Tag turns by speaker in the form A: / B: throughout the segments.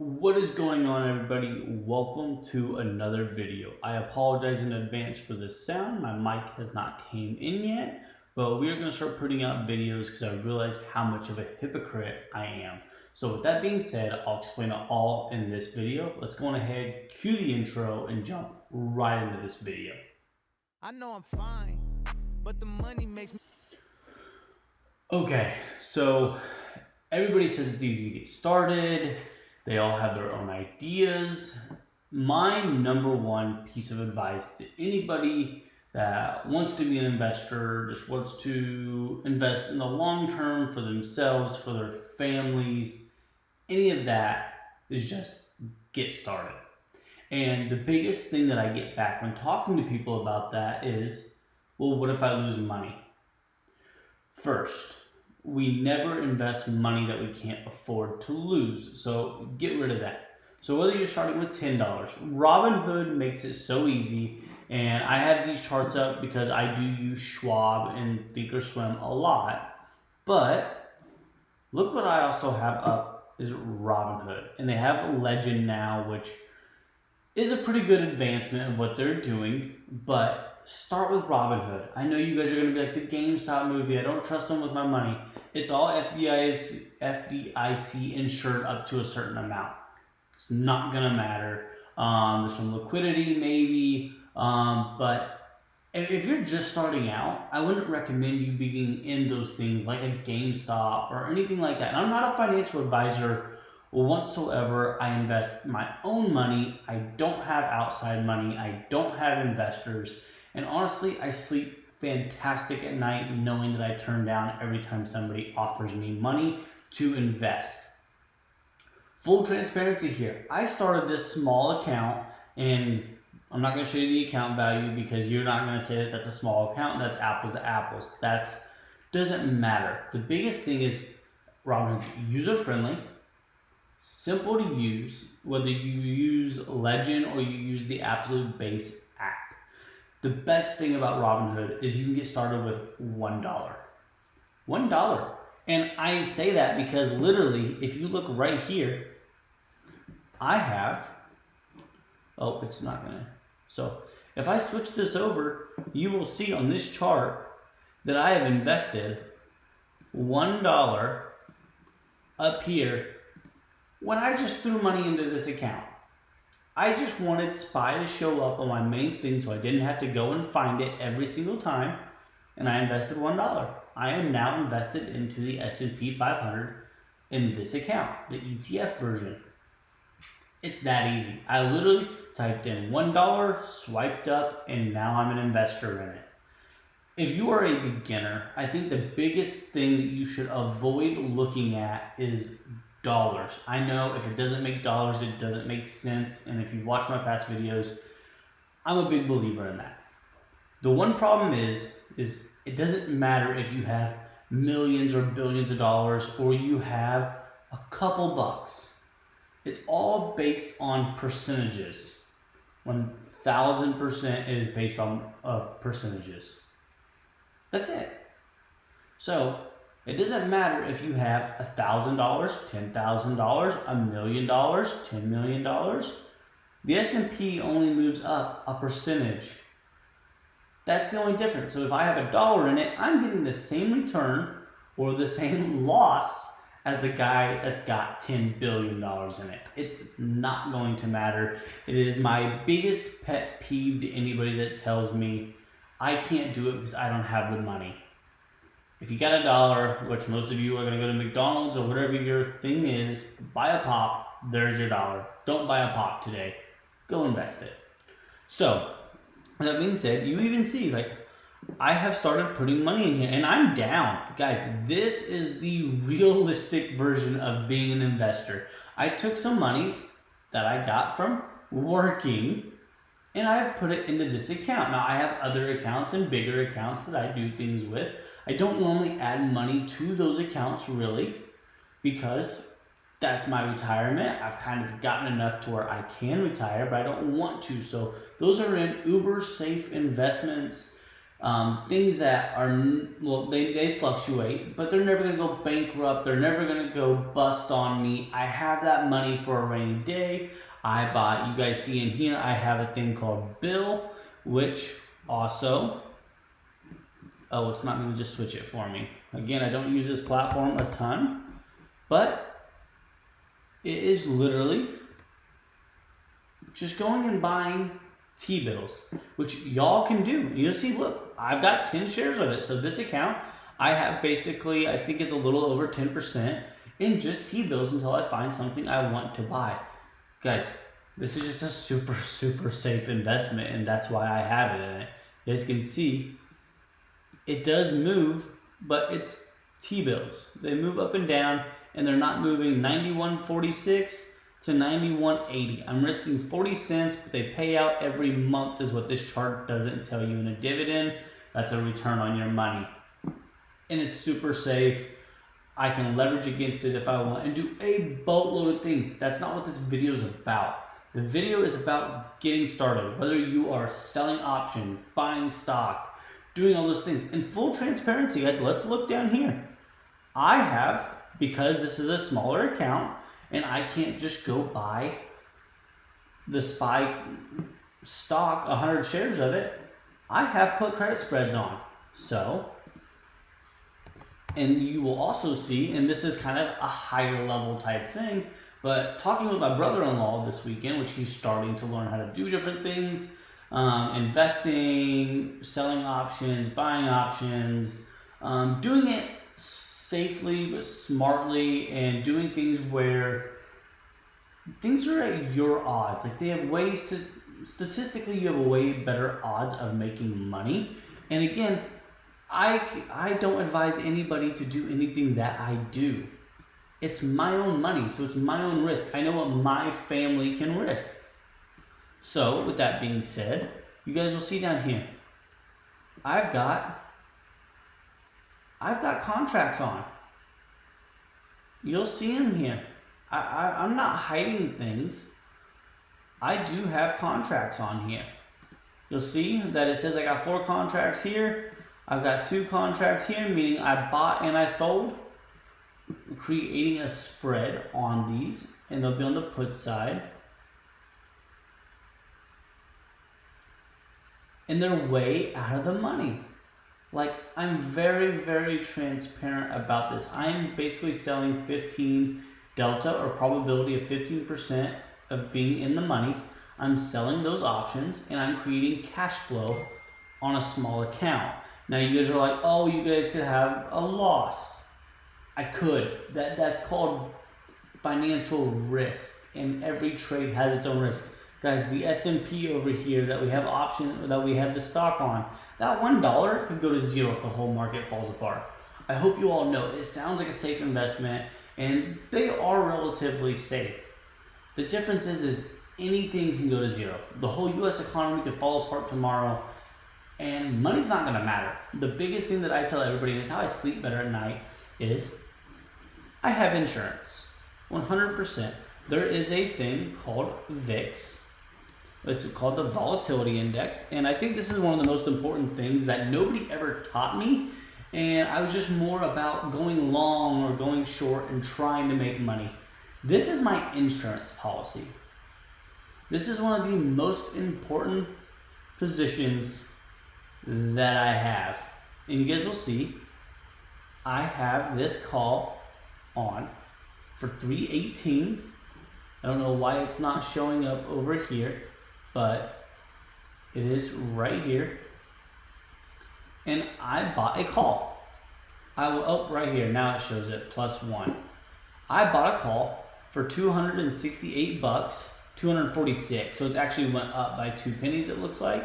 A: What is going on, everybody? Welcome to another video. I apologize in advance for the sound. My mic has not came in yet, but we are going to start putting out videos because I realize how much of a hypocrite I am. So with that being said, I'll explain it all in this video. Let's go on ahead, cue the intro, and jump right into this video.
B: I know I'm fine, but the money makes me.
A: Okay, so everybody says it's easy to get started. They all have their own ideas. My number one piece of advice to anybody that wants to be an investor, just wants to invest in the long term for themselves, for their families, any of that, is just get started. And the biggest thing that I get back when talking to people about that is, well, what if I lose money? First, we never invest money that we can't afford to lose. So get rid of that. So whether you're starting with $10, Robinhood makes it so easy. And I have these charts up because I do use Schwab and Thinkorswim a lot. But look what I also have up is Robinhood. And they have Legend now, which is a pretty good advancement of what they're doing. But start with Robinhood. I know you guys are going to be like the GameStop movie. I don't trust them with my money. It's all FDIC insured up to a certain amount. It's not going to matter. There's some liquidity maybe. But if you're just starting out, I wouldn't recommend you being in those things like a GameStop or anything like that. And I'm not a financial advisor whatsoever. I invest my own money. I don't have outside money. I don't have investors. And honestly, I sleep fantastic at night knowing that I turn down every time somebody offers me money to invest. Full transparency here. I started this small account, and I'm not going to show you the account value because you're not going to say that that's a small account. That's apples to apples. That doesn't matter. The biggest thing is Robinhood's user friendly, simple to use, whether you use Legend or you use the absolute base app. The best thing about Robinhood is you can get started with $1. $1. And I say that because literally, if you look right here, I have, oh, it's not gonna. So if I switch this over, you will see on this chart that I have invested $1 up here when I just threw money into this account. I just wanted SPY to show up on my main thing so I didn't have to go and find it every single time, and I invested $1. I am now invested into the S&P 500 in this account, the ETF version. It's that easy. I literally typed in $1, swiped up, and now I'm an investor in it. If you are a beginner, I think the biggest thing that you should avoid looking at is dollars. I know if it doesn't make dollars, it doesn't make sense. And if you watch my past videos, I'm a big believer in that. The one problem is it doesn't matter if you have millions or billions of dollars or you have a couple bucks. It's all based on percentages. 1,000% is based on percentages. That's it. So it doesn't matter if you have $1,000, $10,000, $1 million, $10 million. The S&P only moves up a percentage. That's the only difference. So if I have $1 in it, I'm getting the same return or the same loss as the guy that's got $10 billion in it. It's not going to matter. It is my biggest pet peeve to anybody that tells me I can't do it because I don't have the money. If you got $1, which most of you are going to go to McDonald's or whatever your thing is, buy a pop, there's your $1. Don't buy a pop today. Go invest it. So, that being said, you even see, like, I have started putting money in here, and I'm down. Guys, this is the realistic version of being an investor. I took some money that I got from working, and I've put it into this account. Now, I have other accounts and bigger accounts that I do things with. I don't normally add money to those accounts, really, because that's my retirement. I've kind of gotten enough to where I can retire, but I don't want to. So those are in uber safe investments. things that are, well, they fluctuate, but they're never going to go bankrupt. They're never going to go bust on me. I have that money for a rainy day. I bought, you guys see in here, I have a thing called Bill, which also, oh, it's not going to just switch it for me. Again, I don't use this platform a ton, but it is literally just going and buying T-bills, which y'all can do. You'll see, look, I've got 10 shares of it. So this account, I have basically, I think it's a little over 10% in just T-bills until I find something I want to buy. Guys, this is just a super, super safe investment, and that's why I have it in it. You guys can see, it does move, but it's T-bills. They move up and down, and they're not moving 91.46 to 91.80. I'm risking 40 cents, but they pay out every month is what this chart doesn't tell you. In a dividend, that's a return on your money. And it's super safe. I can leverage against it if I want and do a boatload of things. That's not what this video is about. The video is about getting started. Whether you are selling options, buying stock, doing all those things. In full transparency, guys, let's look down here. I have, because this is a smaller account, and I can't just go buy the SPY stock, 100 shares of it, I have put credit spreads on. So, and you will also see, and this is kind of a higher level type thing, but talking with my brother-in-law this weekend, which he's starting to learn how to do different things, investing, selling options, buying options, doing it safely but smartly, and doing things where things are at your odds. Like, they have ways to, statistically, you have a way better odds of making money. And again, I don't advise anybody to do anything that I do. It's my own money, so it's my own risk. I know what my family can risk. So with that being said, you guys will see down here, I've got contracts on. You'll see them here. I'm not hiding things. I do have contracts on here. You'll see that it says I got 4 contracts here. I've got 2 contracts here, meaning I bought and I sold, creating a spread on these, and they'll be on the put side. And they're way out of the money. Like, I'm very, very transparent about this. I'm basically selling 15 delta, or probability of 15% of being in the money. I'm selling those options, and I'm creating cash flow on a small account. Now you guys are like, oh, you guys could have a loss. I could. That's called financial risk, and every trade has its own risk. Guys, the S&P over here that we have that we have the stock on, that $1 could go to zero if the whole market falls apart. I hope you all know it sounds like a safe investment, and they are relatively safe. The difference is anything can go to zero. The whole U.S. economy could fall apart tomorrow, and money's not going to matter. The biggest thing that I tell everybody, and it's how I sleep better at night, is I have insurance. 100%. There is a thing called VIX. It's called the Volatility Index, and I think this is one of the most important things that nobody ever taught me, and I was just more about going long or going short and trying to make money. This is my insurance policy. This is one of the most important positions that I have, and you guys will see I have this call on for 318. I don't know why it's not showing up over here, but it is right here. And I bought a call. Right here, now it shows it +1. I bought a call for $268, 246. So it's actually went up by 2 pennies, it looks like.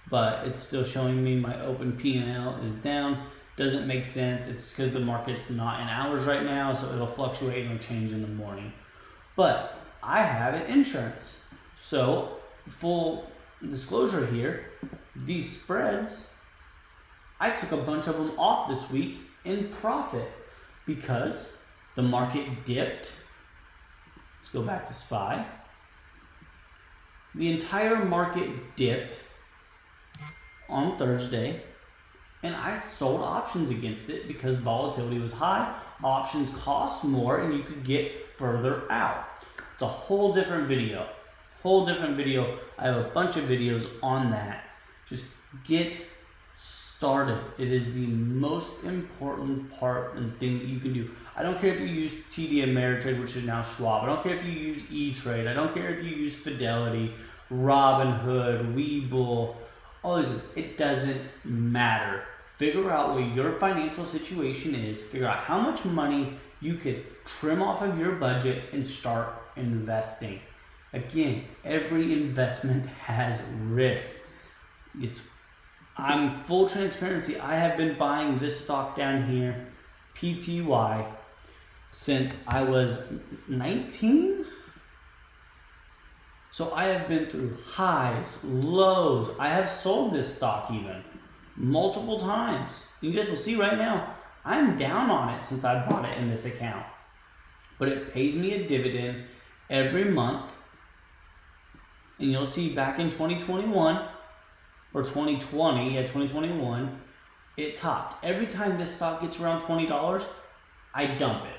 A: But it's still showing me my open P&L is down. Doesn't make sense. It's because the market's not in hours right now, so it'll fluctuate and it'll change in the morning. But I have an insurance. So full disclosure here, these spreads, I took a bunch of them off this week in profit because the market dipped. Let's go back to SPY. The entire market dipped on Thursday, and I sold options against it because volatility was high. Options cost more, and you could get further out. It's a whole different video. I have a bunch of videos on that. Just get started. It is the most important part and thing that you can do. I don't care if you use TD Ameritrade, which is now Schwab. I don't care if you use E-Trade. I don't care if you use Fidelity, Robinhood, Webull, all these. It doesn't matter. Figure out what your financial situation is. Figure out how much money you could trim off of your budget and start investing. Again, every investment has risk. I'm full transparency. I have been buying this stock down here, PTY, since I was 19. So I have been through highs, lows. I have sold this stock even multiple times. You guys will see right now, I'm down on it since I bought it in this account. But it pays me a dividend every month. And you'll see back in 2021 or 2021, it topped. Every time this stock gets around $20, I dump it.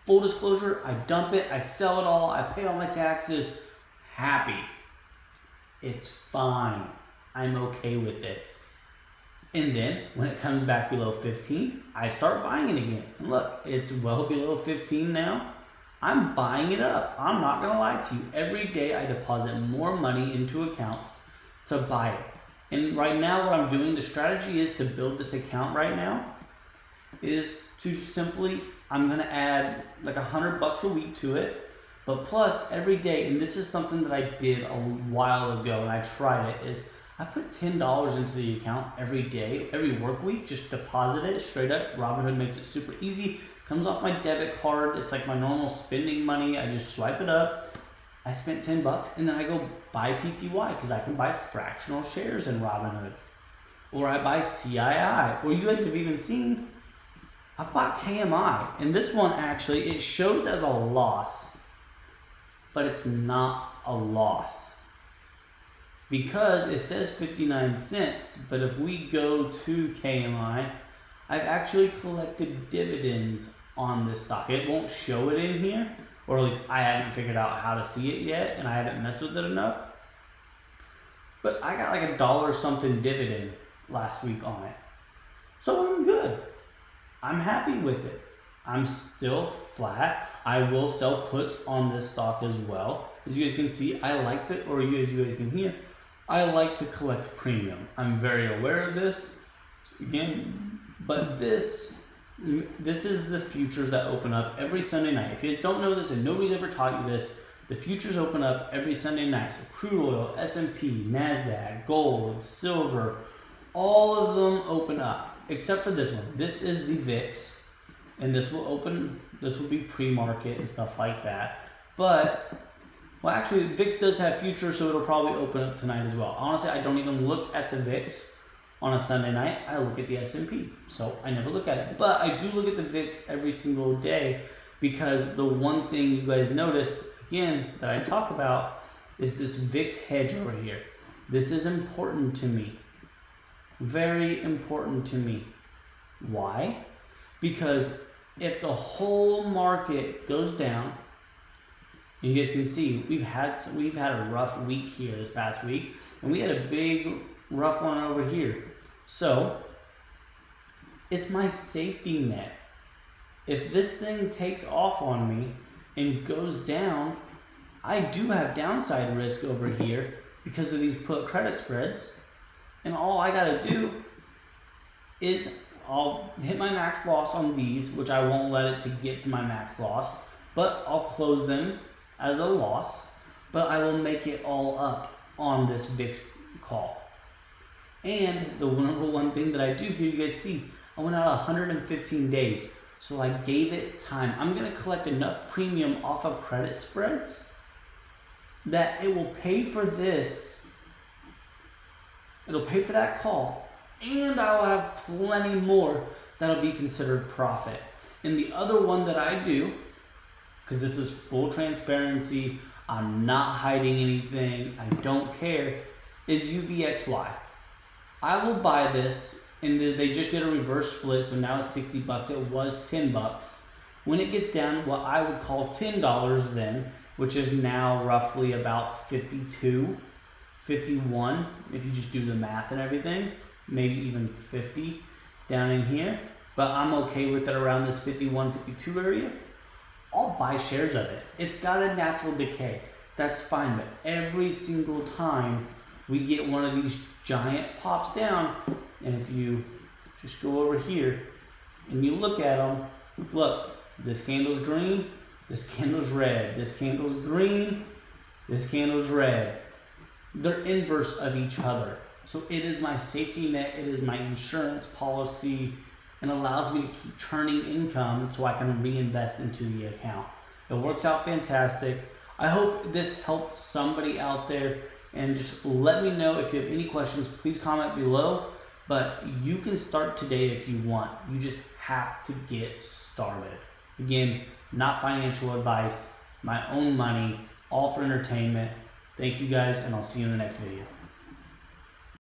A: Full disclosure, I dump it, I sell it all, I pay all my taxes, happy. It's fine. I'm okay with it. And then when it comes back below 15, I start buying it again. And look, it's well below 15 now. I'm buying it up. I'm not gonna lie to you. Every day I deposit more money into accounts to buy it. And right now what I'm doing, the strategy is to build this account right now, is to simply, I'm gonna add like $100 a week to it, but plus every day, and this is something that I did a while ago and I tried it, is I put $10 into the account every day, every work week, just deposit it straight up. Robinhood makes it super easy. Comes off my debit card. It's like my normal spending money. I just swipe it up. I spent $10 and then I go buy PTY because I can buy fractional shares in Robinhood. Or I buy CII. Or you guys have even seen, I've bought KMI. And this one actually, it shows as a loss, but it's not a loss. Because it says 59 cents, but if we go to KMI, I've actually collected dividends on this stock. It won't show it in here, or at least I haven't figured out how to see it yet, and I haven't messed with it enough. But I got like $1 something dividend last week on it. So I'm good. I'm happy with it. I'm still flat. I will sell puts on this stock as well. As you guys can see, I like to, or you guys can hear, I like to collect premium. I'm very aware of this. So again, but this is the futures that open up every Sunday night. If you guys don't know this and nobody's ever taught you this, the futures open up every Sunday night. So crude oil, S&P, NASDAQ, gold, silver, all of them open up except for this one. This is the VIX, and this will be pre-market and stuff like that. But well, actually, VIX does have futures, so it'll probably open up tonight as well. Honestly, I don't even look at the VIX on a Sunday night. I look at the S&P, so I never look at it. But I do look at the VIX every single day because the one thing you guys noticed, again, that I talk about is this VIX hedge over here. This is important to me. Very important to me. Why? Because if the whole market goes down, you guys can see we've had a rough week here this past week, and we had a big rough one over here. So it's my safety net. If this thing takes off on me and goes down, I do have downside risk over here because of these put credit spreads, and all I gotta do is I'll hit my max loss on these, which I won't let it to get to my max loss, but I'll close them as a loss, but I will make it all up on this VIX call. And the number one thing that I do here, you guys see, I went out 115 days. So I gave it time. I'm gonna collect enough premium off of credit spreads that it will pay for this. It'll pay for that call. And I will have plenty more that'll be considered profit. And the other one that I do, because this is full transparency, I'm not hiding anything, I don't care, is UVXY. I will buy this, and they just did a reverse split, so now it's $60. It was $10. When it gets down to what I would call $10 then, which is now roughly about 52, 51, if you just do the math and everything, maybe even 50 down in here, but I'm okay with it around this 51, 52 area. I'll buy shares of it. It's got a natural decay. That's fine, but every single time we get one of these giant pops down, and if you just go over here and you look at them, look, this candle's green, this candle's red, this candle's green, this candle's red. They're inverse of each other. So it is my safety net, it is my insurance policy, and allows me to keep turning income so I can reinvest into the account. It works out fantastic. I hope this helped somebody out there, and just let me know if you have any questions. Please comment below, but you can start today if you want. You just have to get started. Again, not financial advice, my own money, all for entertainment. Thank you guys, and I'll see you in the next video.